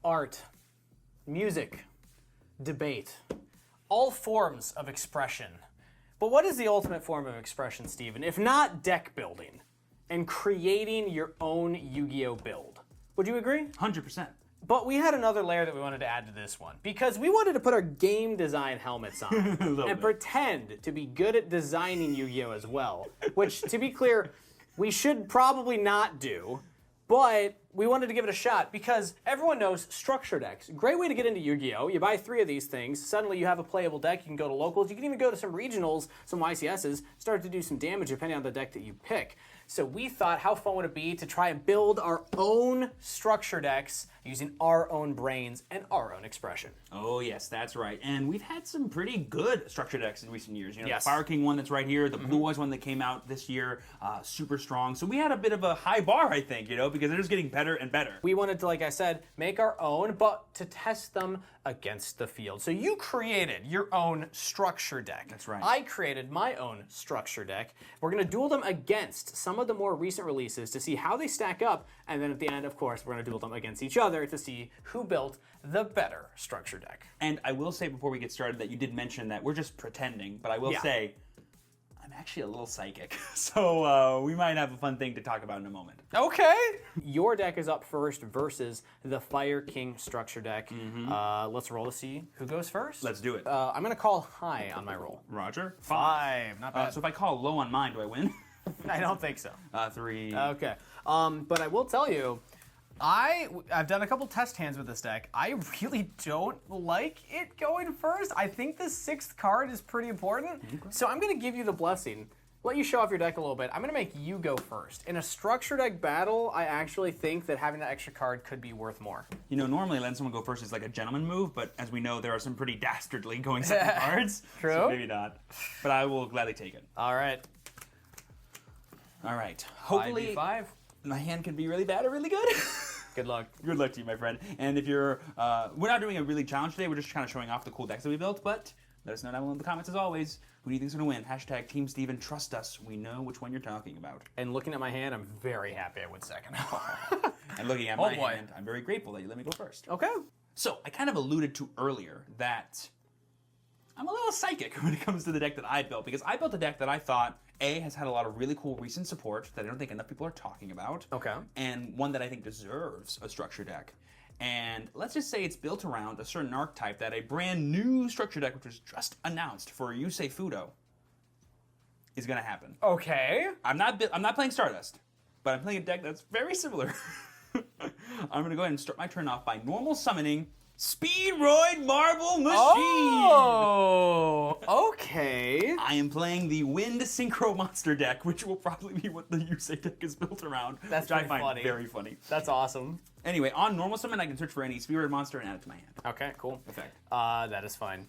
art, music, debate, all forms of expression. But what is the ultimate form of expression, Steven, if not deck building and creating your own Yu-Gi-Oh build? Would you agree? 100%. But we had another layer that we wanted to add to this one because we wanted to put our game design helmets on and pretend to be good at designing Yu-Gi-Oh as well, which, to be clear, we should probably not do, but we wanted to give it a shot because everyone knows structure decks. Great way to get into Yu-Gi-Oh! You buy 3 of these things, suddenly you have a playable deck, you can go to locals, you can even go to some regionals, some YCSs, start to do some damage depending on the deck that you pick. So we thought, how fun would it be to try and build our own structure decks using our own brains and our own expression. Oh yes, that's right. And we've had some pretty good structure decks in recent years. You know, Yes. the Fire King one that's right here, the Blue Eyes one that came out this year, super strong. So we had a bit of a high bar, I think, you know, because they're just getting better and better. We wanted to, like I said, make our own, but to test them against the field. So you created your own structure deck. That's right. I created my own structure deck. We're going to duel them against some of the more recent releases to see how they stack up, and then at the end, of course, we're going to duel them against each other to see who built the better structure deck. And I will say before we get started that you did mention that we're just pretending, but I will say I'm actually a little psychic. So we might have a fun thing to talk about in a moment. Okay. Your deck is up first versus the Fire King structure deck. Let's roll to see who goes first. Let's do it. I'm going to call high on my roll. Roger. 5. Not bad. So if I call low on mine, do I win? I don't think so. 3. Okay. But I will tell you, I've done a couple test hands with this deck. I really don't like it going first. I think the 6th card is pretty important. So I'm going to give you the blessing. Let you show off your deck a little bit. I'm going to make you go first. In a structure deck battle, I actually think that having that extra card could be worth more. You know, normally letting someone go first is like a gentleman move, but as we know, there are some pretty dastardly going second cards. True. So maybe not. But I will gladly take it. All right. All right. Hopefully, 5v5. my hand can be really bad or really good. Good luck. Good luck to you, my friend. And if you're, we're not doing a really challenge today. We're just kind of showing off the cool decks that we built. But let us know down below in the comments as always. Who do you think's gonna win? Hashtag Team Steven. Trust us. We know which one you're talking about. And looking at my hand, I'm very happy I went second. And looking at my hand, I'm very grateful that you let me go first. Okay. So I kind of alluded to earlier that I'm a little psychic when it comes to the deck that I built, because I built a deck that I thought, A, has had a lot of really cool recent support that I don't think enough people are talking about. Okay. And one that I think deserves a structure deck. And let's just say it's built around a certain archetype that a brand new structure deck, which was just announced for Yusei Fudo, is going to happen. Okay. I'm not playing Stardust, but I'm playing a deck that's very similar. I'm going to go ahead and start my turn off by normal summoning Speedroid Marble Machine! Oh, okay. I am playing the Wind Synchro Monster deck, which will probably be what the Yusei deck is built around. That's which I pretty find funny. very funny. That's awesome. Anyway, on normal summon, I can search for any Speedroid monster and add it to my hand. Okay, cool. Effect. That is fine.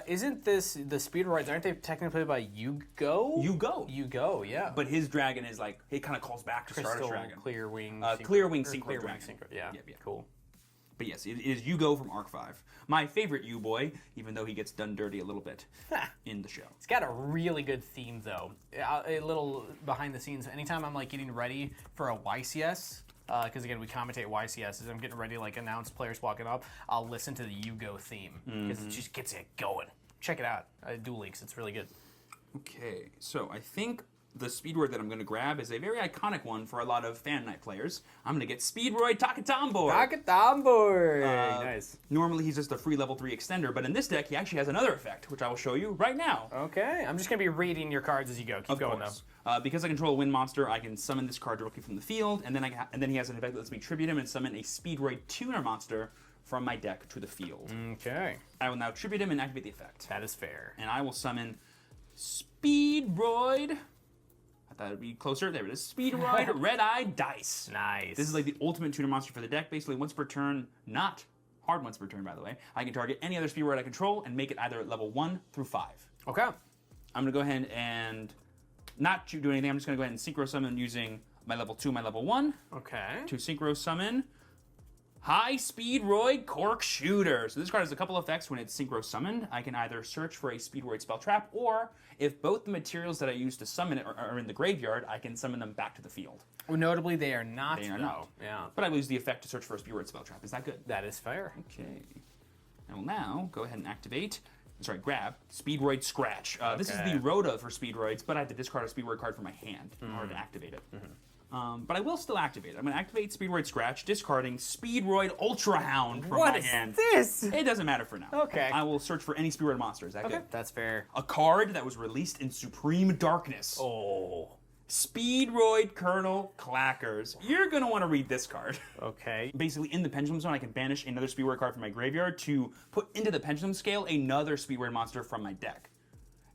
Isn't this, the Speedroids, aren't they technically played by Yugo? Yugo, yeah. But his dragon is like, it kind of calls back to Crystal Stardust Dragon. Clear Wing. Clear Wing Synchro Dragon. Synchro. Yeah, Yep. Cool. But yes, it is Yugo from Arc 5. My favorite U-Boy, even though he gets done dirty a little bit in the show. It's got a really good theme, though. A little behind the scenes. Anytime I'm like getting ready for a YCS, because again, we commentate YCS, as I'm getting ready to like announce players walking up, I'll listen to the Yugo theme, because it just gets it going. Check it out. Duel Leaks, it's really good. Okay, so I think the Speedroid that I'm going to grab is a very iconic one for a lot of Fan Night players. I'm going to get Speedroid Takatombo. Takatombo! Nice. Normally he's just a free level 3 extender, but in this deck he actually has another effect, which I will show you right now. Okay, I'm just going to be reading your cards as you go. Keep going, though. Because I control a wind monster, I can summon this card directly from the field, and then he has an effect that lets me tribute him and summon a Speedroid tuner monster from my deck to the field. Okay. I will now tribute him and activate the effect. That is fair. And I will summon Speedroid. I thought it'd be closer. There it is. Speedroid Red-Eye Dice. Nice. This is like the ultimate tuner monster for the deck. Basically, once per turn, not hard once per turn, by the way, I can target any other Speedroid I control and make it either at level 1 through 5. Okay. I'm going to go ahead and not do anything. I'm just going to go ahead and synchro summon using my level 2, my level 1. Okay. To synchro summon High Speedroid Cork Shooter. So this card has a couple effects when it's synchro summoned. I can either search for a Speedroid spell trap, or if both the materials that I use to summon it are in the graveyard, I can summon them back to the field. Well, notably, they are not. They are not. Yeah. But I will use the effect to search for a Speedroid spell trap. Is that good? That is fair. Okay. I will now go ahead and grab Speedroid Scratch. This is the Rhoda for Speedroids, but I have to discard a Speedroid card from my hand in order to activate it. But I will still activate it. I'm going to activate Speedroid Scratch, discarding Speedroid Ultra Hound from my hand. What is this? It doesn't matter for now. Okay. I will search for any Speedroid monster. Is that good? That's fair. A card that was released in Supreme Darkness. Oh. Speedroid Colonel Clackers. You're going to want to read this card. Okay. Basically, in the Pendulum Zone, I can banish another Speedroid card from my graveyard to put into the Pendulum Scale another Speedroid monster from my deck.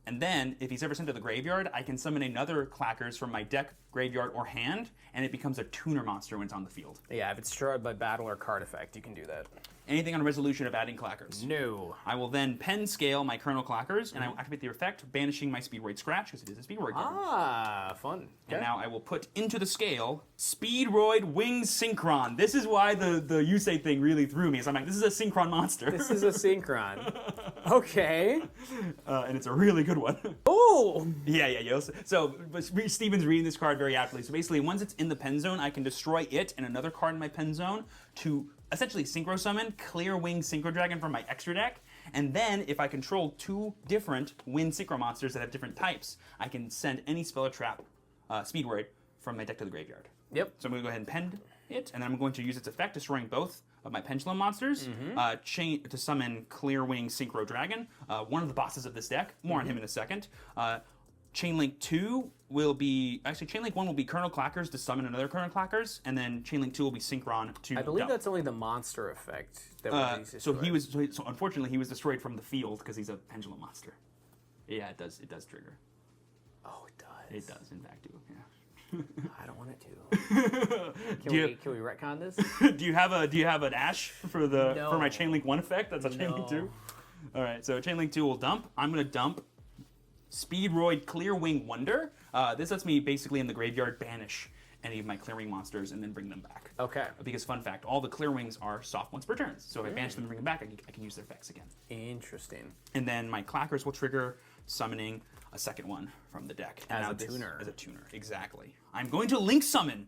And then, if he's ever sent to the graveyard, I can summon another Clackers from my deck, graveyard, or hand, and it becomes a tuner monster when it's on the field. Yeah, if it's destroyed by battle or card effect, you can do that. Anything on resolution of adding Clackers? No. I will then pen scale my Colonel Clackers, and I will activate the effect, banishing my Speedroid Scratch, because it is a Speedroid card. Ah, fun. And now I will put into the scale Speedroid Wing Synchron. This is why the Yusei thing really threw me. So I'm like, this is a Synchron monster. This is a Synchron. Okay. And it's a really good one. Oh! Yeah. So Steven's reading this card very aptly. So basically, once it's in the pen zone, I can destroy it and another card in my pen zone to essentially synchro summon Clear Wing Synchro Dragon from my extra deck. And then, if I control two different Wind Synchro monsters that have different types, I can send any spell or trap Speedroid from my deck to the graveyard. Yep. So I'm going to go ahead and pen it, and then I'm going to use its effect, destroying both of my Pendulum monsters, to summon Clear Wing Synchro Dragon, one of the bosses of this deck. More on him in a second. Chainlink 2 will be... Actually, Chainlink 1 will be Colonel Clackers to summon another Colonel Clackers, and then Chainlink 2 will be Synchron to... I believe that's only the monster effect that was so unfortunately, he was destroyed from the field because he's a Pendulum monster. Yeah, it does trigger. Oh, it does. It does, in fact, do. Yeah. I don't want it to. Can we retcon this? do you have an Ash for my Chainlink 1 effect? That's a Chainlink 2. All right, so Chainlink 2 will dump. I'm going to dump Speedroid Clear Wing Wonder. This lets me basically in the graveyard banish any of my Clear Wing monsters and then bring them back. Okay. Because fun fact, all the Clear Wings are soft once per turn. So if I banish them and bring them back, I can use their effects again. Interesting. And then my Clackers will trigger summoning a second one from the deck. As a tuner. As a tuner, exactly. I'm going to link summon,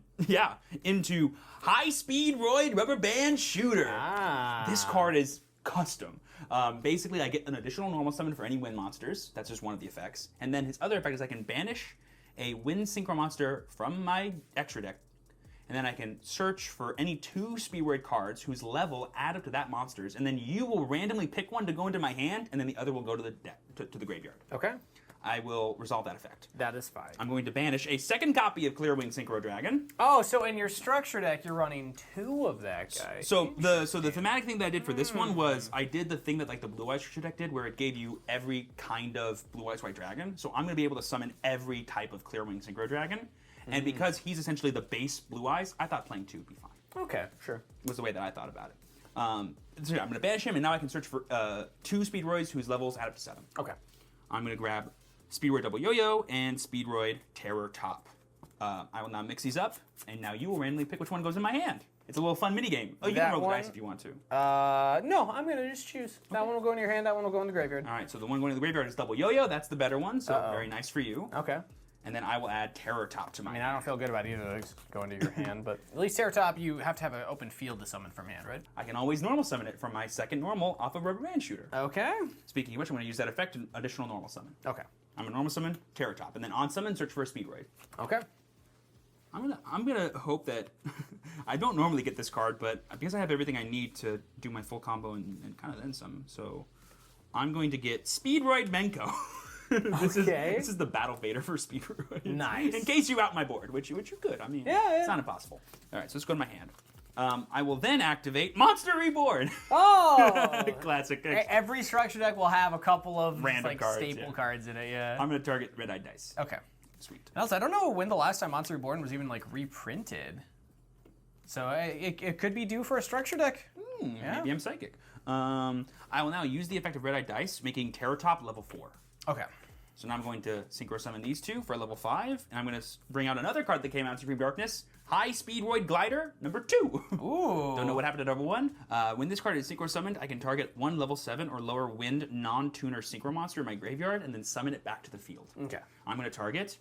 into High Speedroid Rubber Band Shooter. Ah. This card is custom. Basically, I get an additional normal summon for any wind monsters. That's just one of the effects. And then his other effect is I can banish a wind synchro monster from my extra deck. And then I can search for any two Speedroid cards whose level add up to that monster's. And then you will randomly pick one to go into my hand, and then the other will go to the deck, to the graveyard. Okay. I will resolve that effect. That is fine. I'm going to banish a second copy of Clear Wing Synchro Dragon. Oh, so in your structure deck, you're running two of that guy. So the thematic thing that I did for this one was I did the thing that like the Blue Eyes structure deck did, where it gave you every kind of Blue Eyes White Dragon. So I'm going to be able to summon every type of Clear Wing Synchro Dragon. And because he's essentially the base Blue Eyes, I thought playing two would be fine. Okay, sure. Was the way that I thought about it. So yeah, I'm going to banish him, and now I can search for two Speedroids whose levels add up to 7. Okay. I'm going to grab Speedroid Double Yo-Yo and Speedroid Terror Top. I will now mix these up, and now you will randomly pick which one goes in my hand. It's a little fun mini game. Oh, you can roll the dice if you want to. No, I'm going to just choose. That one will go in your hand, that one will go in the graveyard. All right, so the one going in the graveyard is Double Yo-Yo. That's the better one, so very nice for you. Okay. And then I will add Terror Top to my I don't feel good about either of those going to your hand, but at least Terror Top, you have to have an open field to summon from hand, right? I can always normal summon it from my second normal off of Rubber Band Shooter. Okay. Speaking of which, I'm going to use that effect in additional normal summon. Okay. I'm going to normal summon Terror Top, and then on summon, search for a Speedroid. Okay. I'm gonna hope that I don't normally get this card, but because I have everything I need to do my full combo and kind of then some, so I'm going to get Speedroid Menko. This is the Battle Vader for Speedroid. Nice. In case you out my board, which you could. I mean, it's not impossible. All right, so let's go to my hand. I will then activate Monster Reborn. Oh! Classic. Every structure deck will have a couple of random cards, staple cards in it, yeah. I'm going to target Red-Eyed Dice. Okay. Sweet. And also, I don't know when the last time Monster Reborn was even reprinted. So it could be due for a structure deck. Maybe I'm psychic. I will now use the effect of Red-Eyed Dice, making Terror Top level 4. Okay. So now I'm going to Synchro Summon these two for level 5, and I'm going to bring out another card that came out in Supreme Darkness, High Speedroid Glider, number 2. Ooh. Don't know what happened to number 1. When this card is synchro summoned, I can target one level 7 or lower wind non-tuner synchro monster in my graveyard and then summon it back to the field. Okay. I'm going to target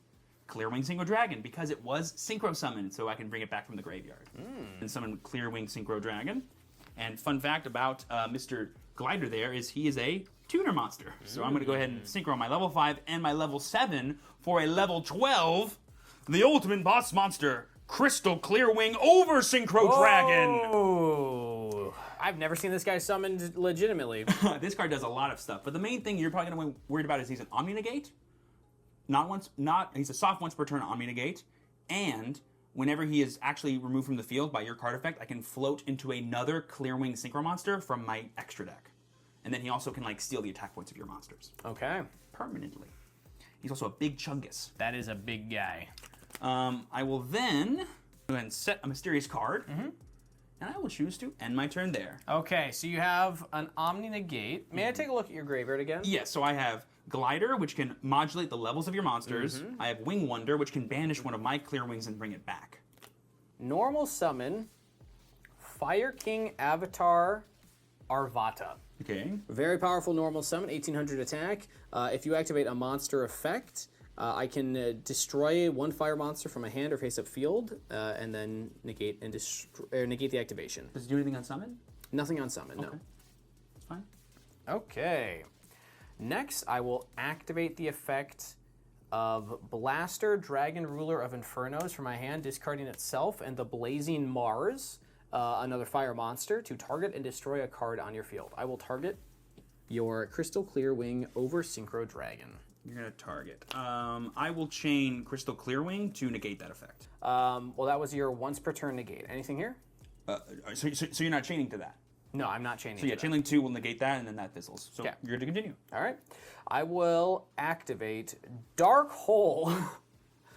Clearwing Synchro Dragon because it was synchro summoned, so I can bring it back from the graveyard. And summon Clearwing Synchro Dragon. And fun fact about Mr. Glider there is he is a tuner monster. So I'm going to go ahead and synchro my level 5 and my level 7 for a level 12, the ultimate boss monster, Crystal Clearwing Over Synchro Dragon. Oh, I've never seen this guy summoned legitimately. This card does a lot of stuff, but the main thing you're probably going to be worried about is he's an Omni Negate. He's a soft once per turn Omni Negate, and whenever he is actually removed from the field by your card effect, I can float into another Clearwing Synchro monster from my extra deck. And then he also can like steal the attack points of your monsters. Okay. Permanently. He's also a big chungus. That is a big guy. I will then go ahead and set a mysterious card, and I will choose to end my turn there. Okay, so you have an Omni Negate. May I take a look at your graveyard again? Yes, so I have Glider, which can modulate the levels of your monsters. I have Wing Wonder, which can banish one of my Clear Wings and bring it back. Normal summon, Fire King Avatar Arvata. Okay. Very powerful normal summon, 1800 attack. If you activate a monster effect, I can destroy one fire monster from a hand or face-up field, and then negate the activation. Does it do anything on summon? Nothing on summon, no. That's fine. Okay. Next, I will activate the effect of Blaster, Dragon Ruler of Infernos from my hand, discarding itself, and the Blazing Mars, another fire monster, to target and destroy a card on your field. I will target your Crystal Clearwing Over Synchro Dragon. You're going to target. I will chain Crystal Clearwing to negate that effect. Well, that was your once per turn negate. Anything here? So you're not chaining to that? No, I'm not chaining. So yeah, chain link 2 will negate that, and then that fizzles. So Yeah. you're good to continue. All right. I will activate Dark Hole,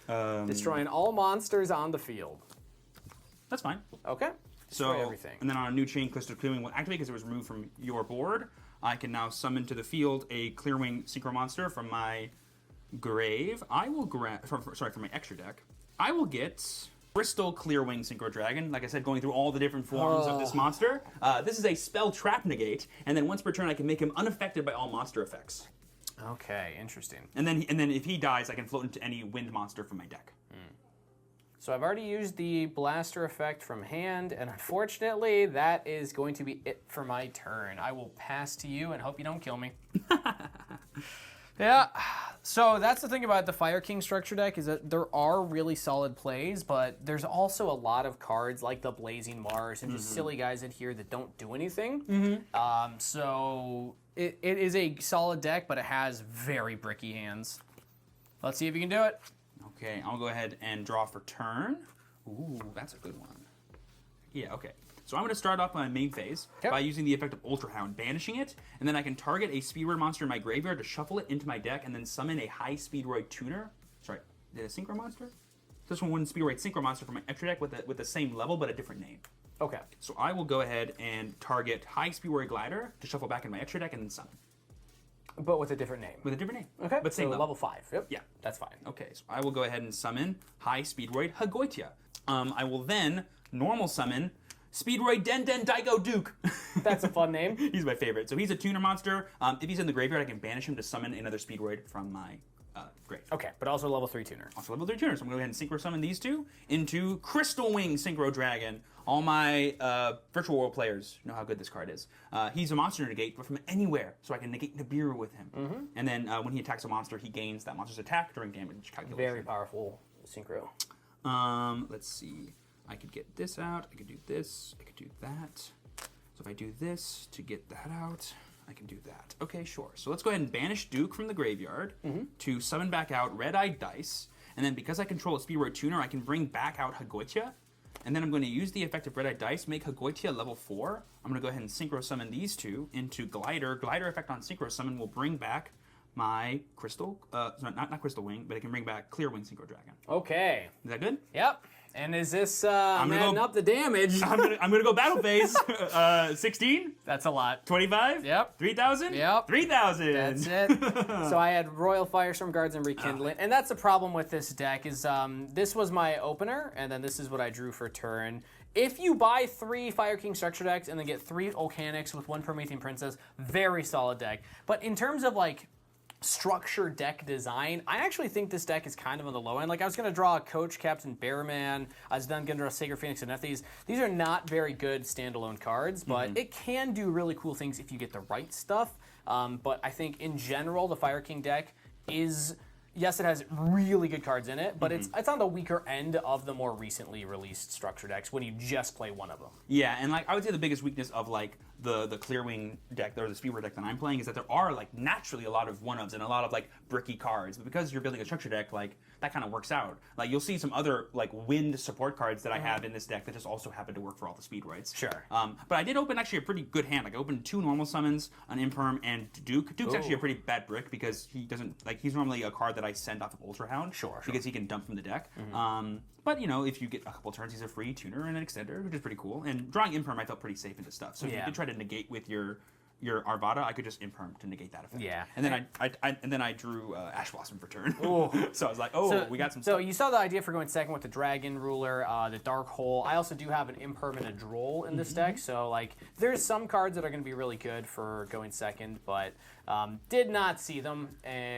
destroying all monsters on the field. That's fine. Okay. Destroy everything. And then on a new chain, Crystal Clearwing will activate because it was removed from your board. I can now summon to the field a Clearwing Synchro monster from my grave. I will from my extra deck. I will get Crystal Clearwing Synchro Dragon. Like I said, going through all the different forms of this monster. This is a spell trap negate, and then once per turn, I can make him unaffected by all monster effects. Okay, interesting. And then if he dies, I can float into any wind monster from my deck. So I've already used the Blaster effect from hand, and unfortunately, that is going to be it for my turn. I will pass to you and hope you don't kill me. Yeah, so that's the thing about the Fire King structure deck, is that there are really solid plays, but there's also a lot of cards like the Blazing Mars and just silly guys in here that don't do anything. So it is a solid deck, but it has very bricky hands. Let's see if you can do it. Okay, I'll go ahead and draw for turn. Ooh, that's a good one. Yeah, okay. So I'm going to start off my main phase by using the effect of Ultra Hound, banishing it, and then I can target a Speedroid monster in my graveyard to shuffle it into my deck and then summon a High Speedroid Tuner. Sorry, a Synchro monster? This one Speedroid Synchro monster from my extra deck with the same level but a different name. Okay. So I will go ahead and target High Speedroid Glider to shuffle back in my extra deck and then summon. But with a different name. With a different name. Okay. But same level 5. Yep. Yeah. That's fine. Okay, so I will go ahead and summon High Speedroid Hagoitia. I will then normal summon Speedroid Den Daigo Duke. That's a fun name. He's my favorite. So he's a tuner monster. If he's in the graveyard, I can banish him to summon another Speedroid from my grave. Okay, but also level 3 tuner. Also level 3 tuner. So I'm going to go ahead and synchro summon these two into Crystal Wing Synchro Dragon. All my Virtual World players know how good this card is. He's a monster negate, but from anywhere, so I can negate Nibiru with him. And then when he attacks a monster, he gains that monster's attack during damage calculation. Very powerful synchro. Let's see. I could get this out. I could do this. I could do that. So if I do this to get that out, I can do that. Okay, sure. So let's go ahead and banish Duke from the graveyard to summon back out Red-Eyed Dice. And then because I control a Speedroid Tuner, I can bring back out Hagoitia. And then I'm going to use the effect of Red-Eyed Dice, make Hagoitia level 4. I'm going to go ahead and Synchro Summon these two into Glider. Glider effect on Synchro Summon will bring back my Crystal, not Crystal Wing, but it can bring back Clear Wing Synchro Dragon. Okay. Is that good? Yep. And is this adding up the damage? I'm gonna go battle phase. 16. That's a lot. 25. Yep. 3,000. Yep. 3,000. That's it. So I had Royal Firestorm Guards and Rekindling. And that's the problem with this deck is this was my opener, and then this is what I drew for turn. If you buy 3 Fire King structure decks and then get 3 Volcanics with 1 Promethean Princess, very solid deck. But in terms of like structure deck design, I actually think this deck is kind of on the low end. Like I was going to draw a Coach, Captain Bearman. I was then going to draw Sacred Phoenix and Nethys. These are not very good standalone cards, but it can do really cool things if you get the right stuff. But I think in general, the Fire King deck is... Yes, it has really good cards in it, but it's on the weaker end of the more recently released structure decks when you just play one of them. Yeah, and like I would say the biggest weakness of like the Clearwing deck or the Speedward deck that I'm playing is that there are like naturally a lot of 1-ofs and a lot of like bricky cards, but because you're building a structure deck, like that kind of works out. Like you'll see some other like wind support cards that I have in this deck that just also happen to work for all the speed rights. Sure. But I did open actually a pretty good hand. Like I opened 2 normal summons, an Imperm, and Duke. Duke's actually a pretty bad brick because he doesn't like he's normally a card that I send off of Ultra Hound. Sure. Because he can dump from the deck. But you know, if you get a couple turns, he's a free tuner and an extender, which is pretty cool. And drawing Imperm, I felt pretty safe into stuff. So if you did try to negate with your Arvada, I could just Imperm to negate that effect. Yeah. And then I drew Ash Blossom for turn. Ooh. So I was like, we got some So stuff. you saw the idea for going second with the Dragon Ruler, the Dark Hole. I also do have an Imperm and a Droll in this deck, so like there's some cards that are going to be really good for going second, but did not see them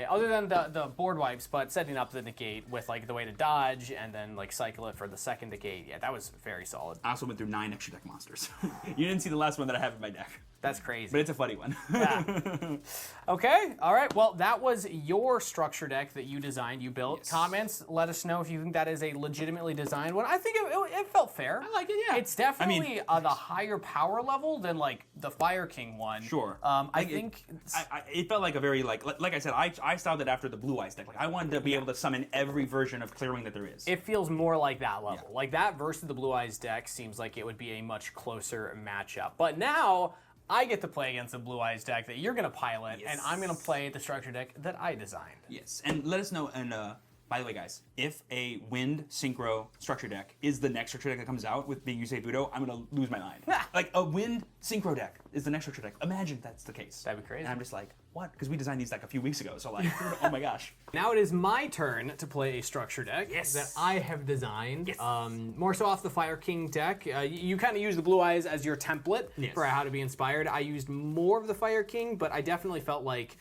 other than the board wipes, but setting up the negate with like the way to dodge and then like cycle it for the second negate. Yeah, that was very solid. I also went through 9 extra deck monsters. You didn't see the last one that I have in my deck. That's crazy. But it's a funny one. Yeah. Okay, all right. Well, that was your structure deck that you designed, you built. Yes. Comments, let us know if you think that is a legitimately designed one. I think it felt fair. I like it, yeah. It's definitely the higher power level than like the Fire King one. Sure. I think... It felt like a very, like I said, I styled it after the Blue Eyes deck. Like I wanted to be able to summon every version of Clearwing that there is. It feels more like that level. Yeah. Like that versus the Blue Eyes deck seems like it would be a much closer matchup. But now... I get to play against the Blue Eyes deck that you're going to pilot, and I'm going to play the structure deck that I designed. Yes, and let us know, and by the way, guys, if a Wind Synchro structure deck is the next structure deck that comes out with being Yusei Budo, I'm going to lose my mind. Like, a Wind Synchro deck is the next structure deck. Imagine that's the case. That'd be crazy. And I'm just like, what? Because we designed these like a few weeks ago, so like, oh my gosh. Now it is my turn to play a structure deck Yes. that I have designed. Yes. More so off the Fire King deck. You kind of use the Blue Eyes as your template for how to be inspired. I used more of the Fire King, but I definitely felt like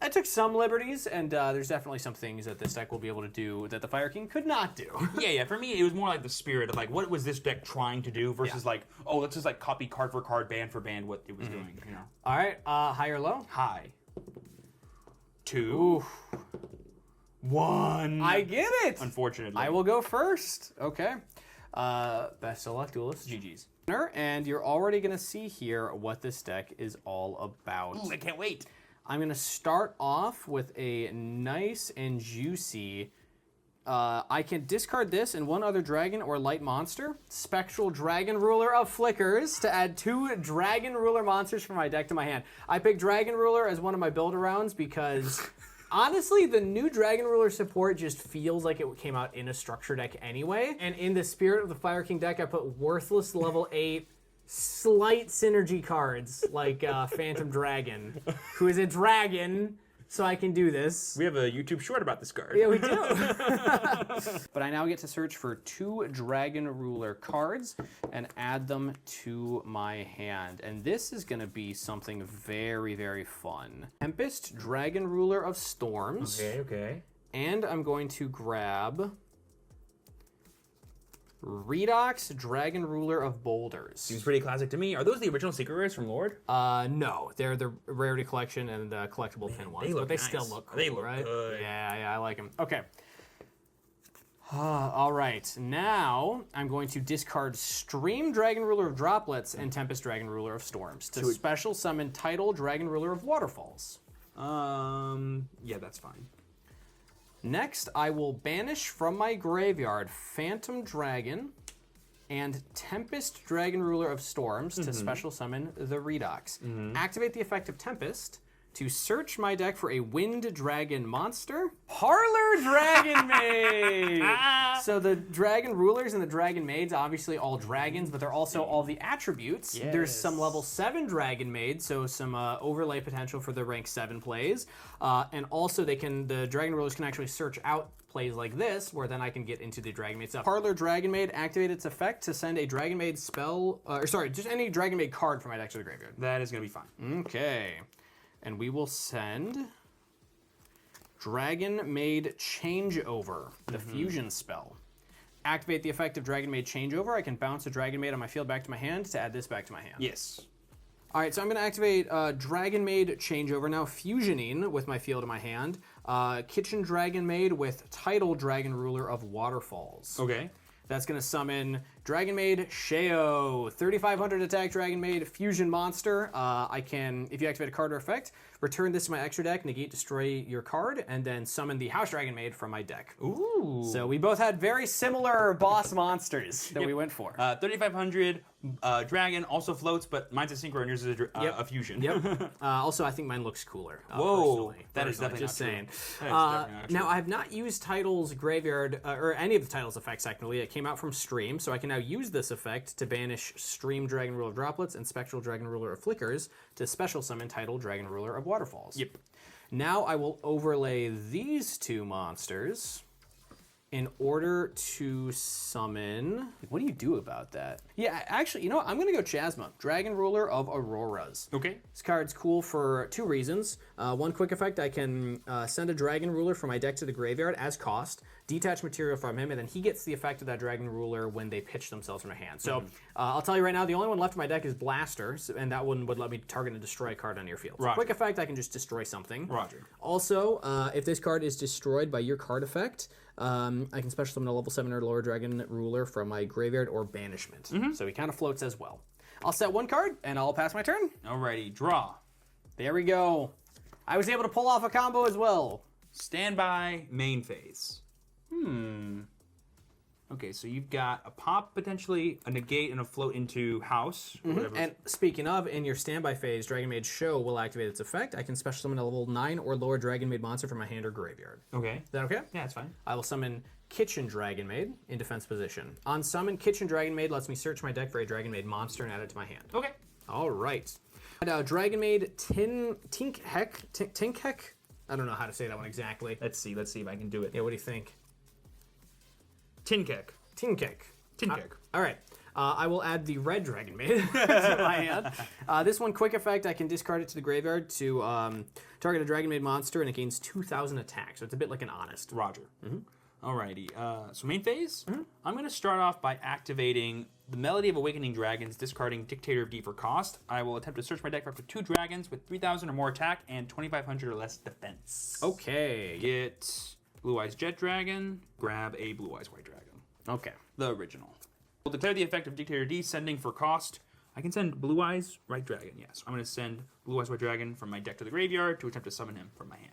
I took some liberties, and there's definitely some things that this deck will be able to do that the Fire King could not do. Yeah. For me, it was more like the spirit of like, what was this deck trying to do versus like, oh, let's just like copy card for card, band for band what it was doing, you know? All right, high or low? High. 2. Ooh. 1. I get it. Unfortunately. I will go first. Okay. Best of luck, duelists. GG's. And you're already going to see here what this deck is all about. Ooh, I can't wait. I'm going to start off with a nice and juicy... I can discard this and one other dragon or light monster. Spectral Dragon Ruler of Flickers to add 2 Dragon Ruler monsters from my deck to my hand. I picked Dragon Ruler as one of my build-arounds because... Honestly, the new Dragon Ruler support just feels like it came out in a structure deck anyway. And in the spirit of the Fire King deck, I put worthless level 8 slight synergy cards like Phantom Dragon, who is a dragon, so I can do this. We have a YouTube short about this card. Yeah, we do. But I now get to search for 2 Dragon Ruler cards and add them to my hand. And this is going to be something very, very fun. Tempest, Dragon Ruler of Storms. Okay. And I'm going to grab Redox, Dragon Ruler of Boulders. Seems pretty classic to me. Are those the original secret rares from Lord? No, they're the rarity collection and the collectible pin ones, but they nice. still look cool, They look right? good. Yeah, I like them. Okay. All right, now I'm going to discard Stream Dragon Ruler of Droplets and Tempest Dragon Ruler of Storms to special summon Tidal Dragon Ruler of Waterfalls. Yeah, that's fine. Next, I will banish from my graveyard Phantom Dragon and Tempest Dragon Ruler of Storms to special summon the Redox. Activate the effect of Tempest to search my deck for a Wind Dragon monster. Parlor Dragon Maid! So the Dragon Rulers and the Dragon Maids, obviously all dragons, but they're also all the attributes. Yes. There's some level 7 Dragon Maids, so some overlay potential for the rank 7 plays. And also the Dragon Rulers can actually search out plays like this, where then I can get into the Dragon Maid stuff. Parlor Dragon Maid, activate its effect to send a Dragon Maid spell, just any Dragon Maid card from my deck to the graveyard. That is going to be fine. Okay. And we will send Dragon Maid Changeover, the fusion spell. Activate the effect of Dragon Maid Changeover. I can bounce a Dragon Maid on my field back to my hand to add this back to my hand. Yes. All right, so I'm going to activate Dragon Maid Changeover, now fusioning with my field in my hand. Kitchen Dragon Maid with Tidal Dragon Ruler of Waterfalls. Okay. That's going to summon Dragon Maid Sheo, 3,500 attack Dragon Maid fusion monster. I can, if you activate a card or effect, return this to my extra deck, negate, destroy your card, and then summon the House Dragon Maid from my deck. Ooh. So we both had very similar boss monsters that we went for. 3,500 dragon also floats, but mine's a synchro and yours is a fusion. Yep. Also, I think mine looks cooler. Whoa, personally. that is definitely just not true. saying. That is definitely not true. Now, I have not used Title's Graveyard, or any of the Title's effects, technically. It came out from Stream, so I can now use this effect to banish Stream Dragon Ruler of Droplets and Spectral Dragon Ruler of Flickers to special summon Title Dragon Ruler of Waterfalls. Yep. Now I will overlay these two monsters in order to summon... What do you do about that? Yeah, actually, you know what? I'm going to go Chasma, Dragon Ruler of Auroras. Okay. This card's cool for 2 reasons. One quick effect, I can send a Dragon Ruler from my deck to the graveyard as cost, detach material from him, and then he gets the effect of that Dragon Ruler when they pitch themselves from their hand. So I'll tell you right now, the only one left in my deck is Blaster, and that one would let me target and destroy a card on your field. So quick effect, I can just destroy something. Roger. Also, if this card is destroyed by your card effect, I can special summon a level 7 or lower Dragon Ruler from my graveyard or banishment. So he kind of floats as well. I'll set 1 card, and I'll pass my turn. Alrighty, draw. There we go. I was able to pull off a combo as well. Standby, main phase. Okay, so you've got a pop, potentially, a negate, and a float into house. And speaking of, in your standby phase, Dragon Maid Show will activate its effect. I can special summon a level 9 or lower Dragon Maid monster from my hand or graveyard. Okay. Is that okay? Yeah, that's fine. I will summon Kitchen Dragon Maid in defense position. On summon, Kitchen Dragon Maid lets me search my deck for a Dragon Maid monster and add it to my hand. Okay. All right. And Dragon Maid Tinkhek? I don't know how to say that one exactly. Let's see if I can do it. Yeah, what do you think? Tinkek. Tinkek. All right. I will add the red Dragon Maid to my hand. This one, quick effect, I can discard it to the graveyard to target a Dragon Maid monster, and it gains 2,000 attack, so it's a bit like an Honest. Roger. Alrighty. So main phase, I'm going to start off by activating the Melody of Awakening Dragons, discarding Dictator of D for cost. I will attempt to search my deck for up to 2 dragons with 3,000 or more attack and 2,500 or less defense. Okay. Get Blue Eyes Jet Dragon, grab a Blue Eyes White Dragon. Okay. The original. We'll declare the effect of Dictator D, sending for cost. I can send Blue Eyes White Dragon, yes. I'm going to send Blue Eyes White Dragon from my deck to the graveyard to attempt to summon him from my hand.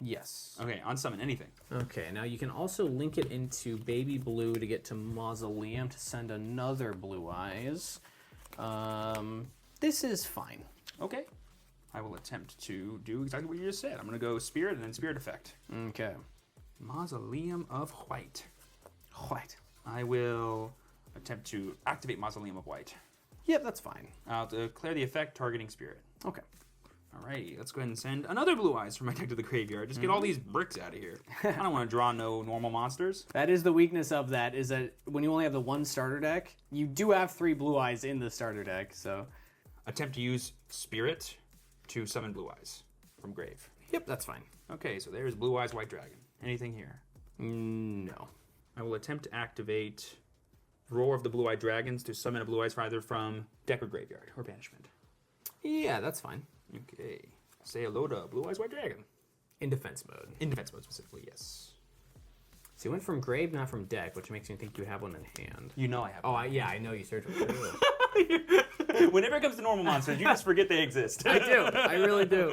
Yes. Okay, on summon anything. Okay, now you can also link it into Baby Blue to get to Mausoleum to send another Blue Eyes. This is fine. Okay. I will attempt to do exactly what you just said. I'm going to go Spirit and then Spirit Effect. Okay. Mausoleum of White. White. I will attempt to activate Mausoleum of White. Yep, that's fine. I'll declare the effect targeting Spirit. Okay. Alrighty, let's go ahead and send another Blue Eyes from my deck to the graveyard. Just get all these bricks out of here. I don't want to draw no normal monsters. That is the weakness of that, is that when you only have the 1 starter deck, you do have 3 Blue Eyes in the starter deck, so... Attempt to use Spirit to summon Blue Eyes from grave. Yep, that's fine. Okay, so there's Blue Eyes White Dragon. Anything here? No. I will attempt to activate Roar of the Blue-Eyed Dragons to summon a Blue Eyes either from deck or graveyard or banishment. Yeah, that's fine. Okay. Say hello to Blue Eyes White Dragon. In defense mode. In defense mode specifically, yes. So you went from grave, not from deck, which makes me think you have one in hand. You know I have one. Yeah, I know you search for it. Whenever it comes to normal monsters, you just forget they exist. I do. I really do.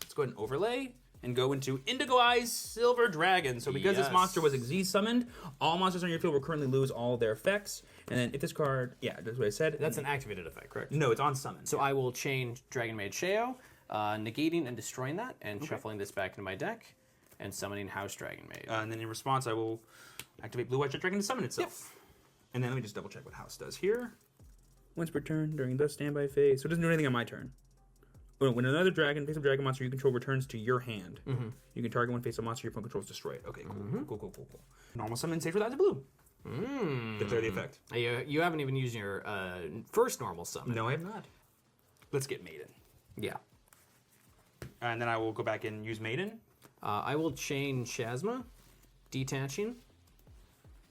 Let's go ahead and overlay and go into Indigo Eyes Silver Dragon. So because this monster was Xyz summoned, all monsters on your field will currently lose all their effects. And then if this card, yeah, that's what I said. That's an activated effect, correct? No, it's on summon. So I will change Dragon Maid Sheo, negating and destroying that, and shuffling this back into my deck, and summoning House Dragon Maid. And then in response, I will activate Blue-White Jet Dragon to summon itself. Yep. And then let me just double check what House does here. Once per turn during the standby phase. So it doesn't do anything on my turn. When another face-up dragon monster you control returns to your hand, you can target one face-up monster your opponent controls, destroy it. Okay, cool. Normal summon, save without the blue. Declare the effect. You haven't even used your first normal summon. No, I have not. Let's get Maiden. Yeah. And then I will go back and use Maiden. I will chain Chasma, detaching,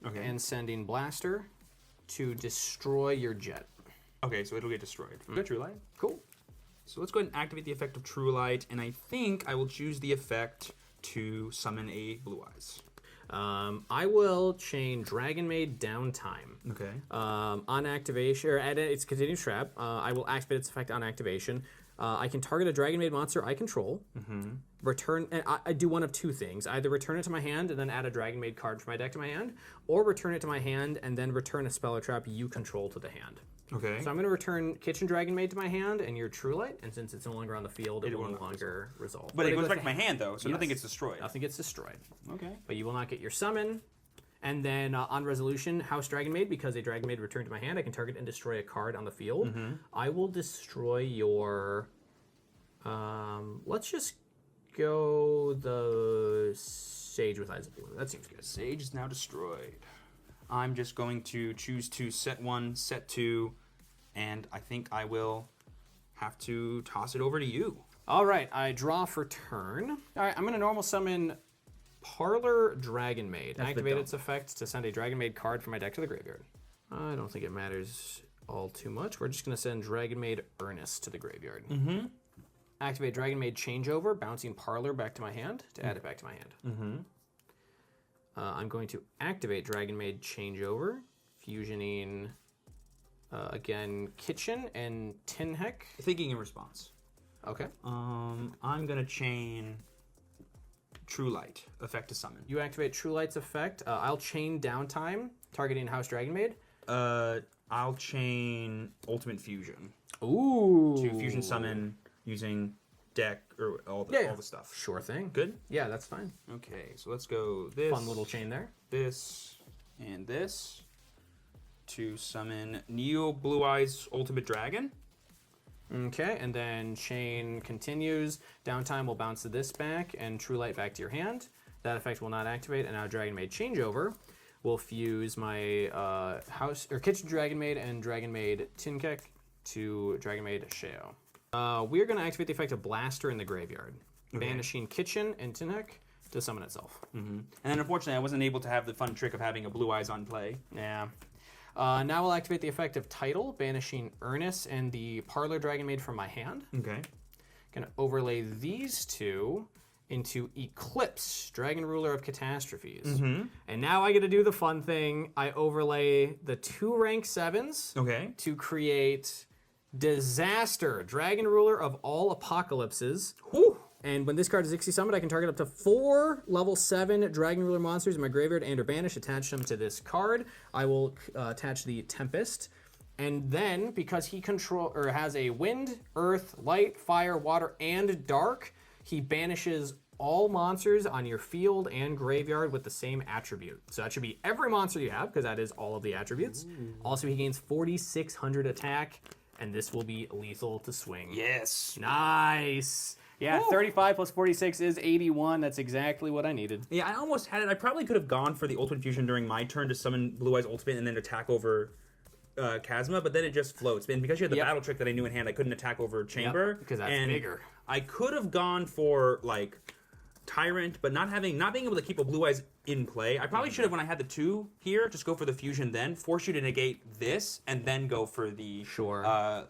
and sending Blaster to destroy your jet. Okay, so it'll get destroyed. Good, True Light. Cool. So let's go ahead and activate the effect of True Light, and I think I will choose the effect to summon a Blue Eyes. I will chain Dragon Maid Downtime. Okay. On activation, or at its continuous trap, I will activate its effect on activation. I can target a Dragon Maid monster I control. Return, and I do one of two things: either return it to my hand and then add a Dragon Maid card from my deck to my hand, or return it to my hand and then return a spell or trap you control to the hand. Okay. So I'm going to return Kitchen Dragon Maid to my hand and your True Light, and since it's no longer on the field, it will no longer resolve. But it goes back to my hand, though, so nothing gets destroyed. Nothing gets destroyed. Okay. But you will not get your summon. And then on resolution, House Dragon Maid, because a Dragon Maid returned to my hand, I can target and destroy a card on the field. I will destroy your... let's just go the Sage with Eyes of Blue. That seems good. Sage is now destroyed. I'm just going to choose to set 1, set 2, and I think I will have to toss it over to you. All right, I draw for turn. All right, I'm going to normal summon Parlor Dragon Maid. Activate its effect to send a Dragon Maid card from my deck to the graveyard. I don't think it matters all too much. We're just going to send Dragon Maid Earnest to the graveyard. Activate Dragon Maid Changeover, bouncing Parlor back to my hand to add it back to my hand. I'm going to activate Dragon Maid Changeover, fusioning, again, Kitchen and Tin Heck. Thinking in response. Okay. I'm going to chain True Light, effect to summon. You activate True Light's effect. I'll chain Downtime, targeting House Dragon Maid. I'll chain Ultimate Fusion. Ooh. To fusion summon using deck or all the stuff. Sure thing. Good? Yeah, that's fine. Okay, so let's go this. Fun little chain there. This and this to summon Neo Blue Eyes Ultimate Dragon. Okay, and then chain continues. Downtime will bounce this back and True Light back to your hand. That effect will not activate, and now Dragon Maid Changeover will fuse my House or Kitchen Dragon Maid and Dragon Maid Tinkek to Dragon Maid Sheo. We are going to activate the effect of Blaster in the graveyard, banishing Kitchen and Tinkek to summon itself. And then unfortunately, I wasn't able to have the fun trick of having a Blue Eyes on play. Yeah. Now we'll activate the effect of Title, banishing Earnest and the Parlor Dragon Maid from my hand. Okay. Going to overlay these two into Eclipse, Dragon Ruler of Catastrophes. And now I get to do the fun thing. I overlay the 2 rank 7s to create Disaster, Dragon Ruler of all Apocalypses. Whew. And when this card is Ixie summoned, I can target up to 4 level 7 Dragon Ruler monsters in my graveyard and or banish, attach them to this card. I will attach the Tempest. And then, because he has a Wind, Earth, Light, Fire, Water, and Dark, he banishes all monsters on your field and graveyard with the same attribute. So that should be every monster you have, because that is all of the attributes. Also, he gains 4,600 attack, and this will be lethal to swing. Yes. Nice. Yeah, 35 plus 46 is 81. That's exactly what I needed. Yeah, I almost had it. I probably could have gone for the Ultimate Fusion during my turn to summon Blue Eyes Ultimate and then attack over Chasma, but then it just floats. And because you had the battle trick that I knew in hand, I couldn't attack over Chamber. Because that's bigger. I could have gone for, like, Tyrant, but not being able to keep a Blue Eyes in play. I probably should have, when I had the 2 here, just go for the Fusion then, force you to negate this, and then go for the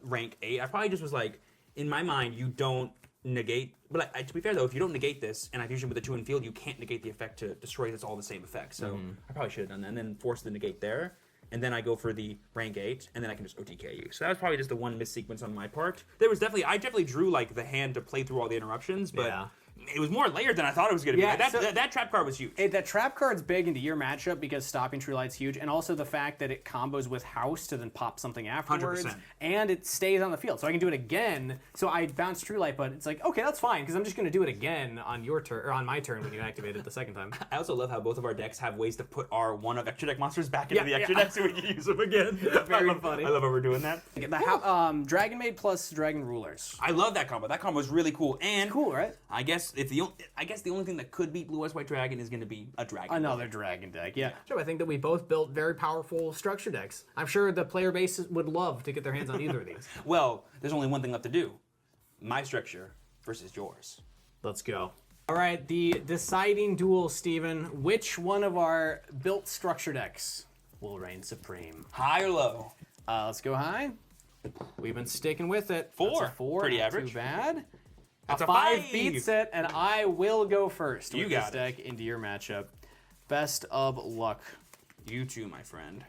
rank 8. I probably just was like, in my mind, you don't negate, but to be fair though, if you don't negate this and I fusion with the 2 in field, you can't negate the effect to destroy. That's all the same effect. So I probably should have done that and then force the negate there, and then I go for the rank 8, and then I can just OTK you. So that was probably just the one missequence on my part. I definitely drew like the hand to play through all the interruptions, but it was more layered than I thought it was going to be. Yeah, Like, that trap card was huge. That trap card's big into your matchup because stopping True Light's huge, and also the fact that it combos with House to then pop something afterwards, 100%. and it stays on the field, so I can do it again. So I bounce True Light, but it's like, okay, that's fine because I'm just going to do it again on your turn or on my turn when you activate it the second time. I also love how both of our decks have ways to put our one of extra deck monsters back into the extra yeah. deck so we can use them again. Very funny. I love how we're doing that. Dragon Maid plus Dragon Rulers. I love that combo. That combo is really cool. And Cool, right? I guess the only thing that could beat Blue Eyes White Dragon is going to be a dragon. Another dragon deck, yeah. Sure, I think that we both built very powerful structure decks. I'm sure the player base would love to get their hands on either of these. Well, there's only one thing left to do. My structure versus yours. Let's go. All right, the deciding duel, Steven. Which one of our built structure decks will reign supreme? High or low? Let's go high. We've been sticking with it. Four. That's a 4. Pretty not average. Too bad. That's a a 5 5. beats it, and I will go first You with got this deck into your matchup. Best of luck. You too, my friend.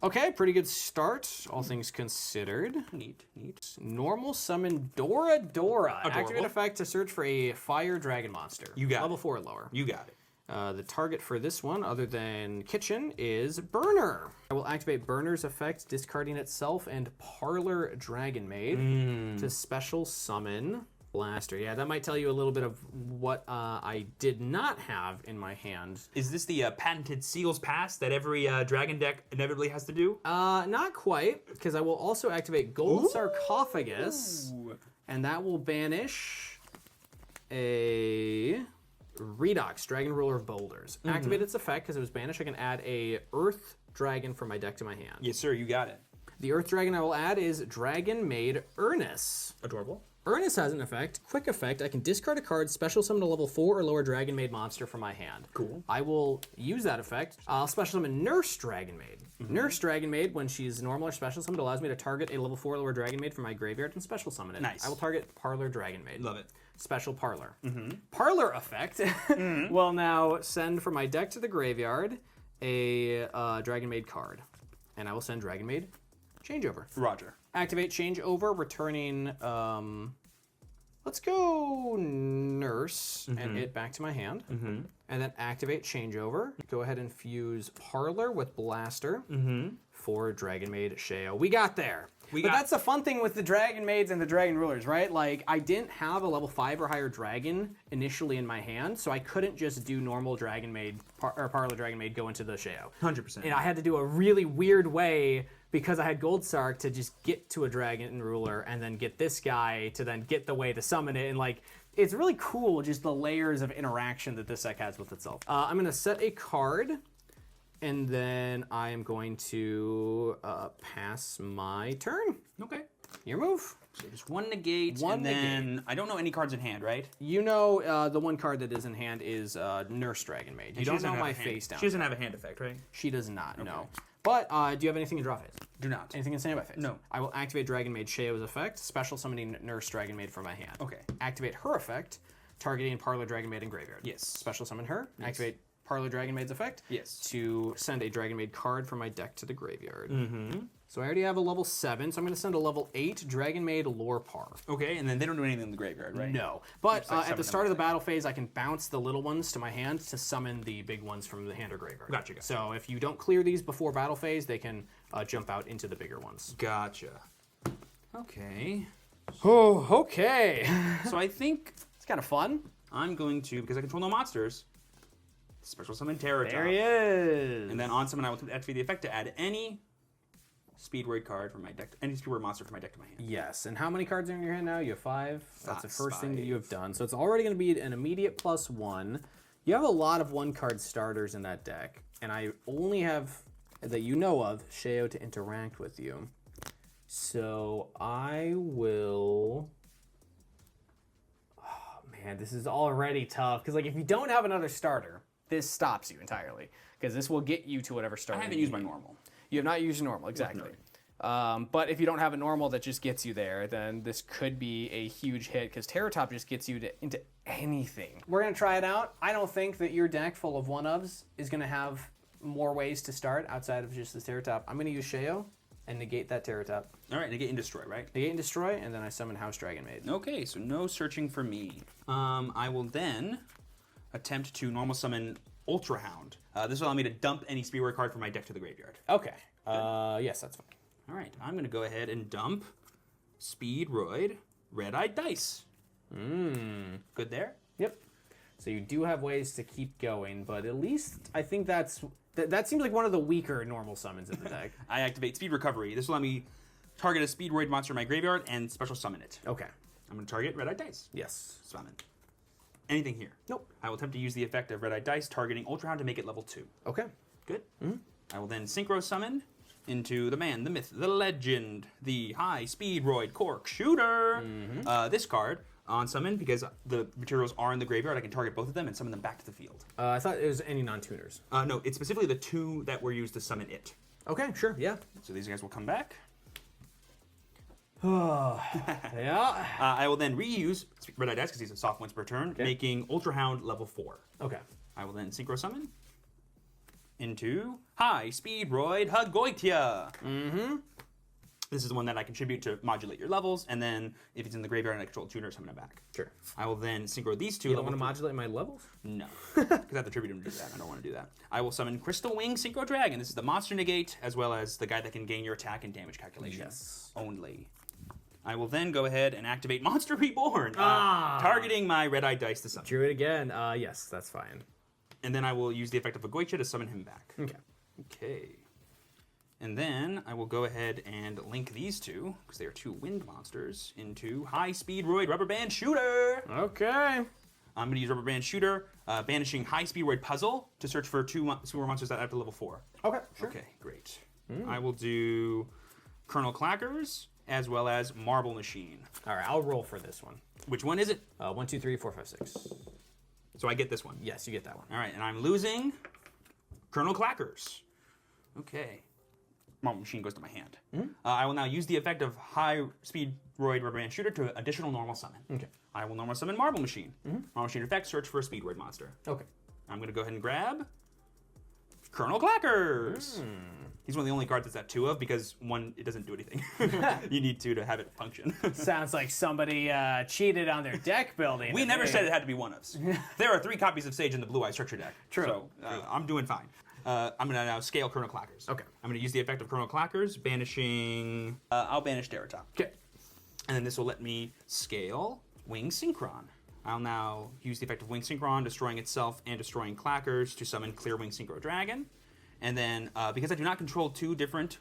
Okay, pretty good start, all things considered. Neat. Normal summon Dora. Adorable. Activate effect to search for a fire dragon monster. You got Level it. 4 or lower. You got it. The target for this one, other than Kitchen, is Burner. I will activate Burner's effect, discarding itself, and Parlor Dragon Maid to special summon Blaster. Yeah, that might tell you a little bit of what I did not have in my hand. Is this the patented Seals Pass that every dragon deck inevitably has to do? Not quite, because I will also activate Gold Sarcophagus, and that will banish a Redox, Dragon Ruler of Boulders. Activate its effect, because it was banished, I can add a Earth Dragon from my deck to my hand. Yes, sir, you got it. The Earth Dragon I will add is Dragon Maid Ernest. Adorable. Ernest has an effect, quick effect. I can discard a card, special summon a level 4 or lower Dragon Maid monster from my hand. Cool. I will use that effect. I'll special summon Nurse Dragon Maid. Nurse Dragon Maid, when she's normal or special summoned, allows me to target a level 4 or lower Dragon Maid from my graveyard and special summon it. Nice. I will target Parlor Dragon Maid. Love it. Special Parlor. Parlor effect will now send from my deck to the graveyard a Dragon Maid card. And I will send Dragon Maid Changeover. Roger. Activate Changeover, returning, let's go Nurse and it back to my hand. And then activate Changeover. Go ahead and fuse Parlor with Blaster for Dragon Maid Sheo. We got there. But that's the fun thing with the Dragon Maids and the Dragon Rulers, right? Like, I didn't have a level 5 or higher dragon initially in my hand, so I couldn't just do normal Dragon Maid, or Parlor Dragon Maid go into the Sheo. 100%. And I had to do a really weird way because I had Gold Sark to just get to a Dragon Ruler and then get this guy to then get the way to summon it. And like, it's really cool just the layers of interaction that this deck has with itself. I'm gonna set a card and then I am going to pass my turn. Okay. Your move. So just one negate, then I don't know any cards in hand, right? You know the one card that is in hand is Nurse Dragon Maid. You don't know my face down. She doesn't have a hand effect, right? She does not, no. But do you have anything in draw phase? Do not. Anything in standby phase? No. I will activate Dragon Maid Sheo's effect, special summoning Nurse Dragon Maid from my hand. Okay. Activate her effect, targeting Parlor Dragon Maid in graveyard. Yes. Special summon her. Yes. Activate Parlor Dragon Maid's effect. Yes. To send a Dragon Maid card from my deck to the graveyard. So I already have a level 7, so I'm going to send a level 8 Dragon Maid Lorepar. Okay, and then they don't do anything in the graveyard, right? No. But at the start of the battle phase, I can bounce the little ones to my hand to summon the big ones from the hand or graveyard. Gotcha. So if you don't clear these before battle phase, they can jump out into the bigger ones. Gotcha. Okay. Oh, okay. So I think It's kind of fun. I'm going to, because I control no monsters, special summon Terror There he is. And then on summon, I will activate the effect to add any Speedward card from my deck, any Speedward monster from my deck to my hand. Yes, and how many cards are in your hand now? You have 5. That's the first thing that 5. you have done. So it's already going to be an immediate +1. You have a lot of 1-card starters in that deck, and I only have, that you know of, Sheo to interact with you. So I will... Oh, man, this is already tough, because like if you don't have another starter, this stops you entirely, because this will get you to whatever starter I haven't used my normal. You have not used normal, exactly. But if you don't have a normal that just gets you there, then this could be a huge hit, because Terror Top just gets you into anything. We're going to try it out. I don't think that your deck full of 1-ofs is going to have more ways to start outside of just this Terror Top. I'm going to use Sheo. and negate that Terror Tap. All right, negate and destroy, right? Negate and destroy, and then I summon House Dragon Maid. Okay, so no searching for me. I will then attempt to normal summon Ultra Hound. This will allow me to dump any Speedway card from my deck to the graveyard. Okay. Yes, that's fine. All right, I'm going to go ahead and dump Speedroid Red-Eyed Dice. Good there? Yep. So you do have ways to keep going, but at least I think that seems like one of the weaker normal summons in the deck. I activate Speed Recovery. This will allow me target a Speedroid monster in my graveyard and special summon it. Okay. I'm going to target Red-Eyed Dice. Yes. Summon. Anything here? Nope. I will attempt to use the effect of Red-Eyed Dice targeting Ultra Hound to make it level 2. Okay. Good. I will then Synchro Summon into the man, the myth, the legend, the high Speedroid Cork Shooter. This card on summon, because the materials are in the graveyard, I can target both of them and summon them back to the field. I thought it was any non-tuners. No, it's specifically the 2 that were used to summon it. Okay, sure, yeah. So these guys will come back. Yeah. I will then reuse Red-Eyed Dice because he's a soft once per turn, making Ultra Hound level 4. Okay. I will then Synchro Summon into High Speedroid Hagoitia. This is the one that I contribute to modulate your levels, and then if it's in the graveyard and I control a tuner, summon it back. Sure. I will then synchro these 2. You don't want to modulate my levels? No, because I have to tribute him to do that. I don't want to do that. I will summon Crystal Wing Synchro Dragon. This is the monster negate, as well as the guy that can gain your attack and damage calculation only. I will then go ahead and activate Monster Reborn, targeting my Red-Eyed Dice to summon. Drew it again. Yes, that's fine. And then I will use the effect of Agoitia to summon him back. Okay. Okay. And then I will go ahead and link these 2, because they are 2 wind monsters, into High Speedroid Rubber Band Shooter. Okay. I'm going to use Rubber Band Shooter, banishing High Speedroid Puzzle to search for 2 super monsters that are up to level 4. Okay, sure. Okay, great. I will do Colonel Clackers, as well as Marble Machine. All right, I'll roll for this one. Which one is it? 1, 2, 3, 4, 5, 6. So I get this one. Yes, you get that one. All right, and I'm losing Colonel Clackers. Okay. Marble Machine goes to my hand. I will now use the effect of High Speedroid Rubber Band Shooter to additional normal summon. Okay. I will normal summon Marble Machine. Marble Machine effect, search for a Speedroid monster. Okay. I'm going to go ahead and grab Colonel Clackers. He's one of the only cards that's at 2 of, because 1, it doesn't do anything. You need 2 to have it function. Sounds like somebody cheated on their deck building. We never said it had to be 1-ofs. There are 3 copies of Sage in the Blue-Eye structure deck. True. So I'm doing fine. I'm going to now scale Colonel Clackers. Okay. I'm going to use the effect of Colonel Clackers, banishing... I'll banish Terratop. Okay. And then this will let me scale Wing Synchron. I'll now use the effect of Wing Synchron, destroying itself and destroying Clackers to summon Clear Wing Synchro Dragon. And then, because I do not control 2 different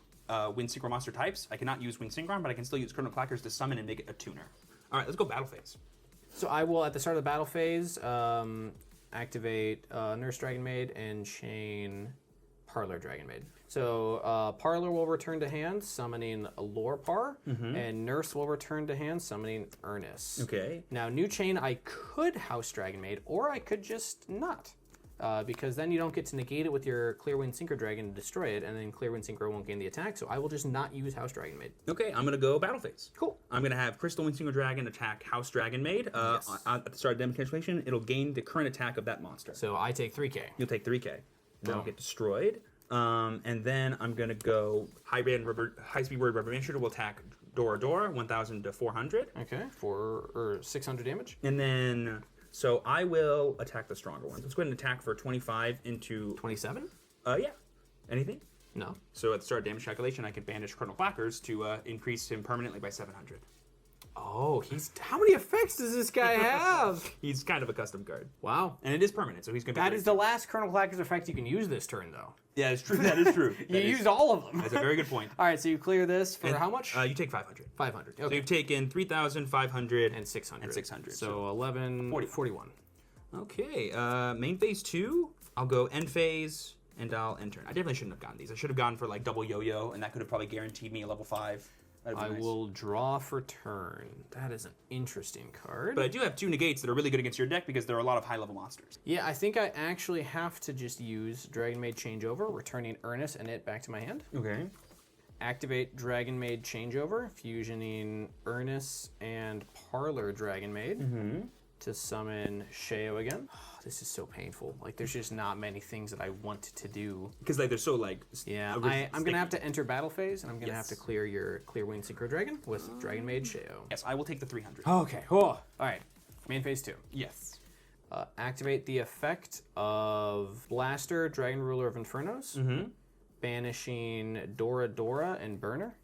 Wing Synchro monster types, I cannot use Wing Synchron, but I can still use Colonel Clackers to summon and make it a tuner. All right, let's go battle phase. So I will, at the start of the battle phase, activate Nurse Dragon Maid and chain Parlor Dragon Maid. So Parlor will return to hand, summoning Lorpar, and Nurse will return to hand, summoning Ernest. Okay. Now, new chain, I could House Dragon Maid, or I could just not. Because then you don't get to negate it with your Clearwind Synchro Dragon to destroy it, and then Clearwind Synchro won't gain the attack, so I will just not use House Dragon Maid. Okay, I'm going to go battle phase. Cool. I'm going to have Crystal Wind Synchro Dragon attack House Dragon Maid. At the start of damage cancellation, it'll gain the current attack of that monster. So I take 3k. You'll take 3k. Then I'll get destroyed. And then I'm going to go High Speed Word Rubber Band Shooter will attack Dora 1,000 to 400. Okay, for 600 damage. And then... So I will attack the stronger ones. Let's go ahead and attack for 25 into... 27? Yeah. Anything? No. So at the start of damage calculation, I could banish Colonel Clackers to increase him permanently by 700. Oh, how many effects does this guy have? He's kind of a custom card. Wow. And it is permanent, so he's going to be... That is the last Colonel Clackers effect you can use this turn, though. Yeah, it's true. That is true. You used all of them. That's a very good point. All right, so you clear this for how much? You take 500. 500. Okay. So you've taken 3,500 and 600. And 600. So 11, 41. Okay, main phase 2, I'll go end phase, and I'll end turn. I definitely shouldn't have gotten these. I should have gone for like double yo-yo, and that could have probably guaranteed me a level 5. I will draw for turn. That is an interesting card. But I do have 2 negates that are really good against your deck because there are a lot of high-level monsters. Yeah, I think I actually have to just use Dragon Maid Changeover, returning Ernest and it back to my hand. Okay. Activate Dragon Maid Changeover, fusioning Ernest and Parlor Dragon Maid. to summon Sheo again. Oh, this is so painful. Like, there's just not many things that I want to do. Because like they're so like. Yeah, I'm gonna have to enter battle phase, and I'm gonna have to clear your Clear Wing Synchro Dragon with Dragon Maid Sheo. Yes, I will take the 300. Okay. Oh, all right. Main phase 2. Yes. Activate the effect of Blaster, Dragon Ruler of Infernos, banishing Dora Dora and Burner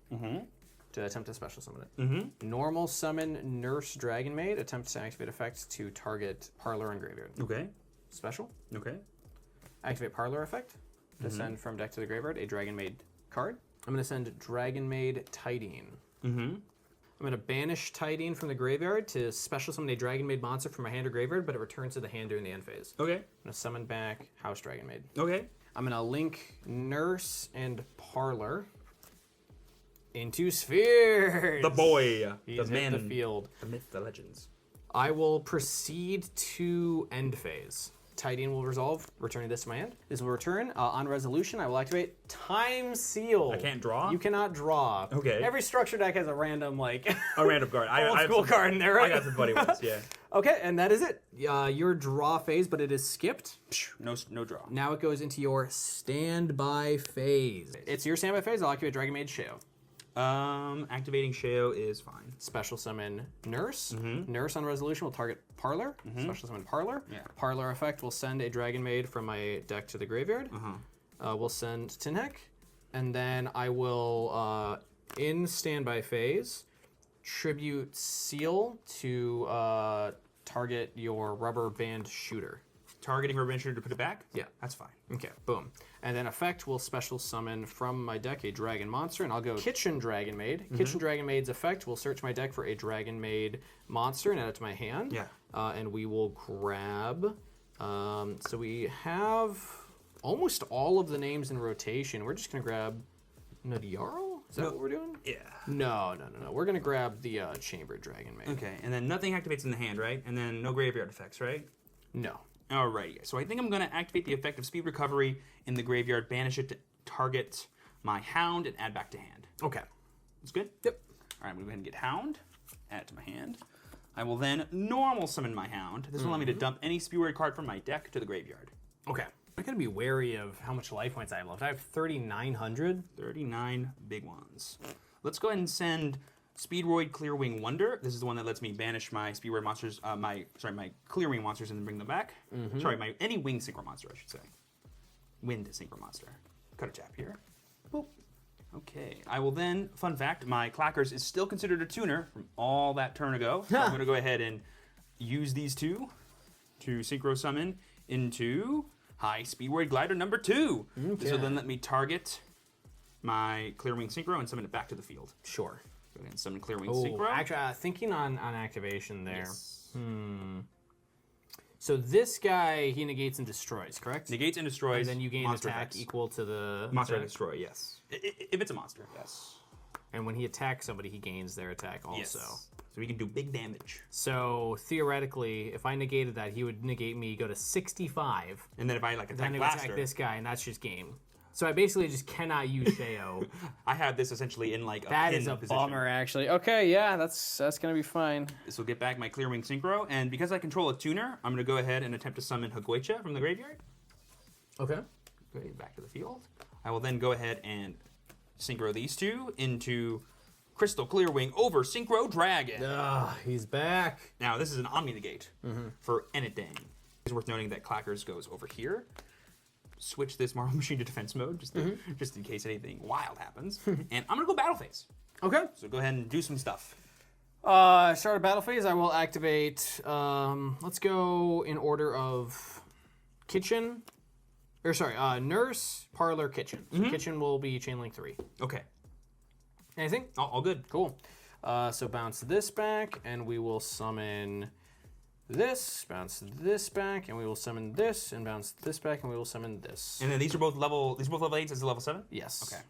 to attempt to special summon it. Normal summon Nurse Dragon Maid, attempt to activate effect to target Parlor and Graveyard. Okay. Special. Okay. Activate Parlor effect to send from deck to the graveyard a Dragon Maid card. I'm going to send Dragon Maid Tidine. I'm going to banish Tidine from the graveyard to special summon a Dragon Maid monster from my hand or graveyard, but it returns to the hand during the end phase. Okay. I'm going to summon back House Dragon Maid. Okay. I'm going to link Nurse and Parlor into Spheres. The boy. He's the man. hit the field. The myth, the legends. I will proceed to end phase. Tidine will resolve, returning this to my hand. This will return. On resolution, I will activate Time Seal. I can't draw? You cannot draw. Okay. Every structure deck has a random, like, A random card. old school card in there, right? I got some funny ones, yeah. Okay, and that is it. Your draw phase, but it is skipped. No draw. Now it goes into your standby phase. It's your standby phase. I'll activate Dragon Maid Sheo. Activating Sheo is fine. Special summon Nurse. Nurse on resolution will target Parlor. Special summon Parlor. Yeah. Parlor effect will send a Dragon Maid from my deck to the graveyard. We'll send Tinhek. And then I will, in standby phase, tribute Seal to target your Rubber Band Shooter. Targeting Rubber Band Shooter to put it back? Yeah. That's fine. Okay, boom. And then effect will special summon from my deck a Dragon Monster, and I'll go Kitchen Dragon Maid. Kitchen Dragon Maid's effect will search my deck for a Dragon Maid monster and add it to my hand. Yeah. And we will grab. So we have almost all of the names in rotation. We're just gonna grab Nadiaro? Is that what we're doing? Yeah. No. We're gonna grab the Chamber Dragon Maid. Okay, and then nothing activates in the hand, right? And then no graveyard effects, right? No. Alright, so I think I'm going to activate the effect of Speed Recovery in the graveyard, banish it to target my Hound, and add back to hand. Okay. That's good? Yep. Alright, I'm going to go ahead and get Hound, add it to my hand. I will then normal summon my Hound. This will allow me to dump any Speedward card from my deck to the graveyard. Okay. I gotta be wary of how much life points I have left. I have 3,900. 39 big ones. Let's go ahead and send Speedroid Clear Wing Wonder. This is the one that lets me banish my Speedroid monsters, my Clear Wing monsters and then bring them back. Sorry, any Wing Synchro monster, I should say. Wind Synchro monster. Cut a tap here. Boop. Okay, I will then, fun fact, my Clackers is still considered a tuner from all that turn ago. So I'm going to go ahead and use these two to Synchro Summon into High Speedroid Glider number 2. Okay. This will then let me target my Clear Wing Synchro and summon it back to the field. Sure. Go ahead and summon Clear Wing Synchro. Actually, thinking on activation there. Yes. So this guy, he negates and destroys, correct? Negates and destroys. And then you gain monster attack effects. equal to the... Monster destroy, yes. If it's a monster, yes. And when he attacks somebody, he gains their attack also. Yes. So he can do big damage. So theoretically, if I negated that, he would negate me, go to 65. And then if I attack then he would Blaster, attack this guy, and that's just game. So I basically just cannot use Sheo. I have this essentially in like a That pin is a position. bummer, actually. Okay, yeah, that's gonna be fine. This will get back my Clear Wing Synchro, and because I control a tuner, I'm gonna go ahead and attempt to summon Hagoicha from the graveyard. Okay. Okay, back to the field. I will then go ahead and synchro these two into Crystal Clear Wing over Synchro Dragon. He's back. Now this is an Omni Negate for anything. It's worth noting that Clackers goes over here. Switch this Marble Machine to defense mode, just in case anything wild happens. And I'm gonna go battle phase. Okay. So go ahead and do some stuff. Start a battle phase. I will activate. Let's go in order of kitchen. Nurse, Parlor, Kitchen. So Kitchen will be Chainlink 3. Okay. Anything? All good. Cool. So bounce this back, and we will summon this, bounce this back, and we will summon this, and bounce this back, and we will summon this. And then these are both level 8s. This is level 7? Yes. Okay.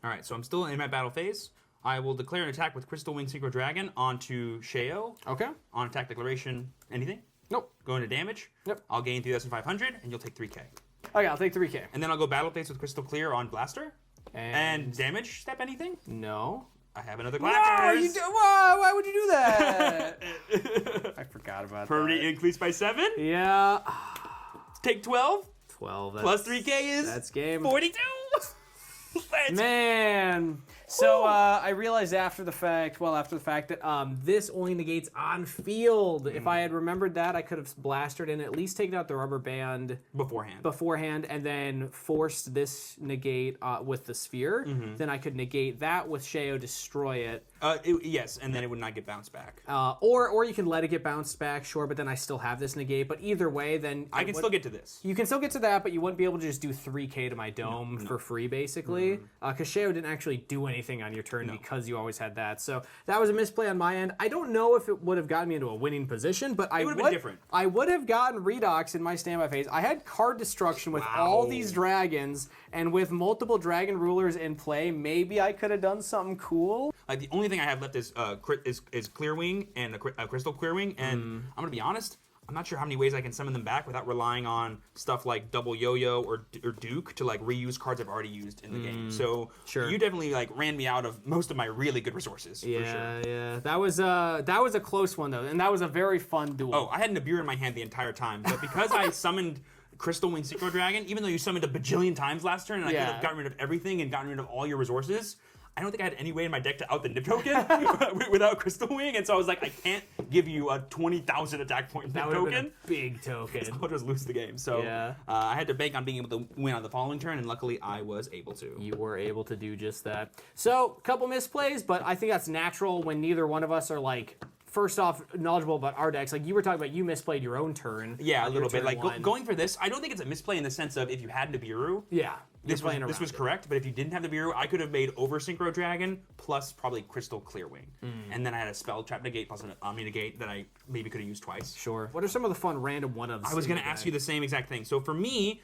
All right, so I'm still in my battle phase. I will declare an attack with Crystal Wing Synchro Dragon onto Sheo. Okay. On attack declaration, anything? Nope. Go into damage. Yep. I'll gain 3,500, and you'll take 3k. Okay, I'll take 3k. And then I'll go battle phase with Crystal Clear on Blaster. And damage step anything? No. I have another No, Clackers. why would you do that? I forgot forgot about Priority that. increased by 7. Yeah. Take 12. 12. Plus 3K is that's game. 42. Man. So I realized after the fact that this only negates on field. If I had remembered that, I could have blastered and at least taken out the rubber band beforehand, and then forced this negate with the sphere. Then I could negate that with Sheo, destroy it. Yes, and then it would not get bounced back. Or you can let it get bounced back, sure, but then I still have this negate. But either way, then I can still get to this. You can still get to that, but you wouldn't be able to just do 3K to my dome for free, basically. Because Sheo didn't actually do anything on your turn because you always had that. So that was a misplay on my end. I don't know if it would have gotten me into a winning position, but I would have been different. I would have gotten Redox in my standby phase. I had card destruction with all these dragons, and with multiple dragon rulers in play, maybe I could have done something cool. Like the only thing I have left is Clear Wing and a Crystal Clear Wing, and I'm gonna be honest, I'm not sure how many ways I can summon them back without relying on stuff like Double Yo-Yo or Duke to like reuse cards I've already used in the game. So you definitely like ran me out of most of my really good resources. Yeah, for sure. yeah. That was a close one though, and that was a very fun duel. Oh, I had Nibiru in my hand the entire time, but because I summoned Crystal Wing Synchro Dragon, even though you summoned a bajillion times last turn, and I could have gotten rid of everything and gotten rid of all your resources, I don't think I had any way in my deck to out the Nib token without Crystal Wing, and so I was like, I can't give you a 20,000 attack point Nib token. Been a big token. So I'll just lose the game. So I had to bank on being able to win on the following turn, and luckily I was able to. You were able to do just that. So, a couple misplays, but I think that's natural when neither one of us are like, first off, knowledgeable about our decks. Like you were talking about, you misplayed your own turn. Yeah, a little bit. Like going for this, I don't think it's a misplay in the sense of if you had Nibiru. Yeah. This was correct, but if you didn't have the Nibiru, I could have made over Synchro Dragon plus probably Crystal Clear Wing. And then I had a Spell Trap Negate plus an Omni Negate that I maybe could have used twice. Sure. What are some of the fun random one-ofs? I was going to ask you the same exact thing. So for me,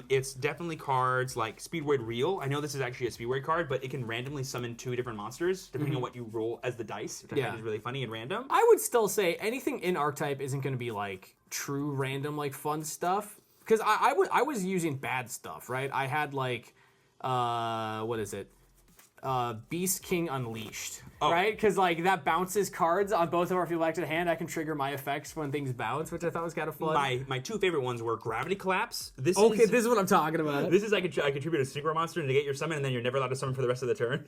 it's definitely cards like Speedway Reel. I know this is actually a Speedway card, but it can randomly summon 2 different monsters depending on what you roll as the dice, which I think is really funny and random. I would still say anything in Archetype isn't going to be like true random like fun stuff. Because I was using bad stuff, right? I had like, what is it? Beast King Unleashed, right? Because like that bounces cards on both of our field active hand. I can trigger my effects when things bounce, which I thought was kind of fun. My 2 favorite ones were Gravity Collapse. This is what I'm talking about. This is I contribute a Synchro monster to negate your summon, and then you're never allowed to summon for the rest of the turn.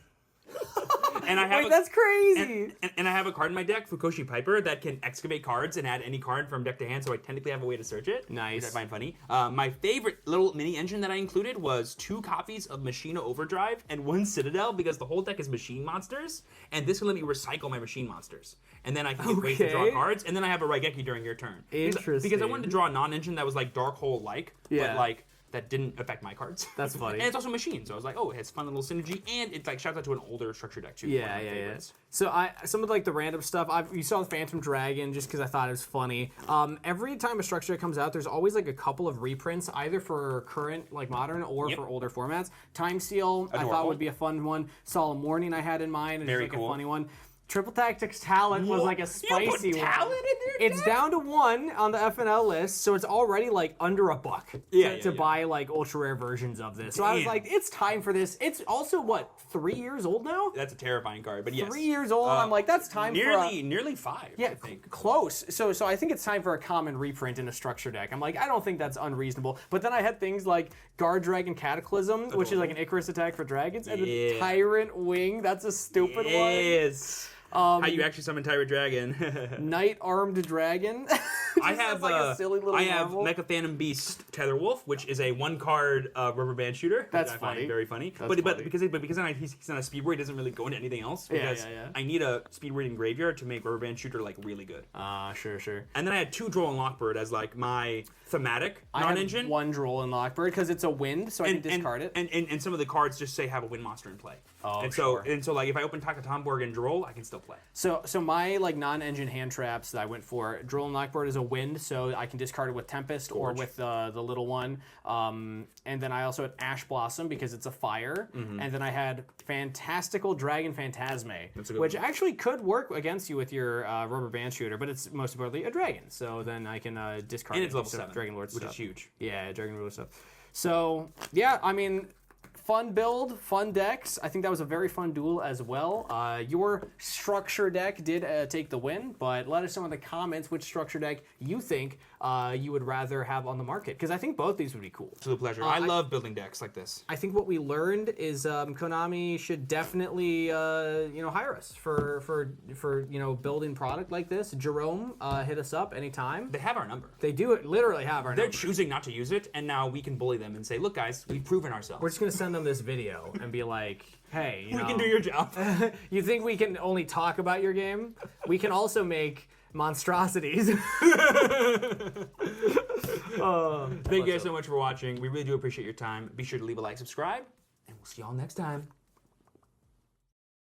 And I have that's crazy. And I have a card in my deck, Fukoshi Piper, that can excavate cards and add any card from deck to hand, so I technically have a way to search it. Nice. Which I find funny. My favorite little mini engine that I included was 2 copies of Machina Overdrive and 1 Citadel, because the whole deck is machine monsters, and this will let me recycle my machine monsters. And then I can get ways to draw cards, and then I have a Raigeki during your turn. Interesting. Because I wanted to draw a non-engine that was like Dark Hole-like, but like that didn't affect my cards. That's funny. And it's also machine, so I was like, oh, it has fun little synergy, and it like shouts out to an older structure deck too. Yeah. So some of like the random stuff. You saw the Phantom Dragon just because I thought it was funny. Every time a structure comes out, there's always like a couple of reprints, either for current like modern or for older formats. Time Seal I thought would be a fun one. Solemn Warning I had in mind, and just like a funny one. Triple Tactics Talent was like a spicy one. Talent in there? It's down to 1 on the FNL list, so it's already like under $1 to buy like ultra rare versions of this. So I was like, it's time for this. It's also what, 3 years old now? That's a terrifying card, but yes. 3 years old. I'm like, that's time for nearly 5. Yeah, I think. Close. So I think it's time for a common reprint in a structure deck. I'm like, I don't think that's unreasonable. But then I had things like Guard Dragon Cataclysm, which is like an Icarus attack for dragons, and the Tyrant Wing. That's a stupid one. Yes. How you actually summon Tyrant Dragon? Knight Armed Dragon. I have like a silly little Mecha Phantom Beast Tether Wolf, which is a 1-card rubber band shooter. That's funny. I find very funny. But because he's not a speedway, he doesn't really go into anything else. Because I need a speedway in graveyard to make rubber band shooter like really good. Sure. And then I had 2 Droll and Lockbird as like my thematic non-engine. I have 1 Droll and Lockbird because it's a wind, so I can discard it. And some of the cards just say have a wind monster in play. So like if I open Takatomborg and Droll, I can still play. So my like non-engine hand traps that I went for, Droll and Lockbird is a wind, so I can discard it with Tempest or with the little one. And then I also had Ash Blossom because it's a fire. And then I had Fantastical Dragon Phantasme, which actually could work against you with your rubber band shooter, but it's most importantly a dragon. So then I can discard and it's level 7, Dragon Lord which stuff. is huge. Yeah, Dragon Lord stuff. So yeah, I mean, fun build, fun decks. I think that was a very fun duel as well. Your structure deck did take the win, but let us know in the comments which structure deck you think you would rather have on the market, because I think both these would be cool. Absolute pleasure. I love building decks like this. I think what we learned is Konami should definitely hire us for building product like this. Jerome, hit us up anytime. They have our number. They do literally have our number. They're choosing not to use it, and now we can bully them and say, look guys, we've proven ourselves. We're just gonna send them this video and be like, hey, we can do your job. You think we can only talk about your game? We can also make monstrosities. Thank you guys so much for watching. We really do appreciate your time. Be sure to leave a like, subscribe, and we'll see y'all next time.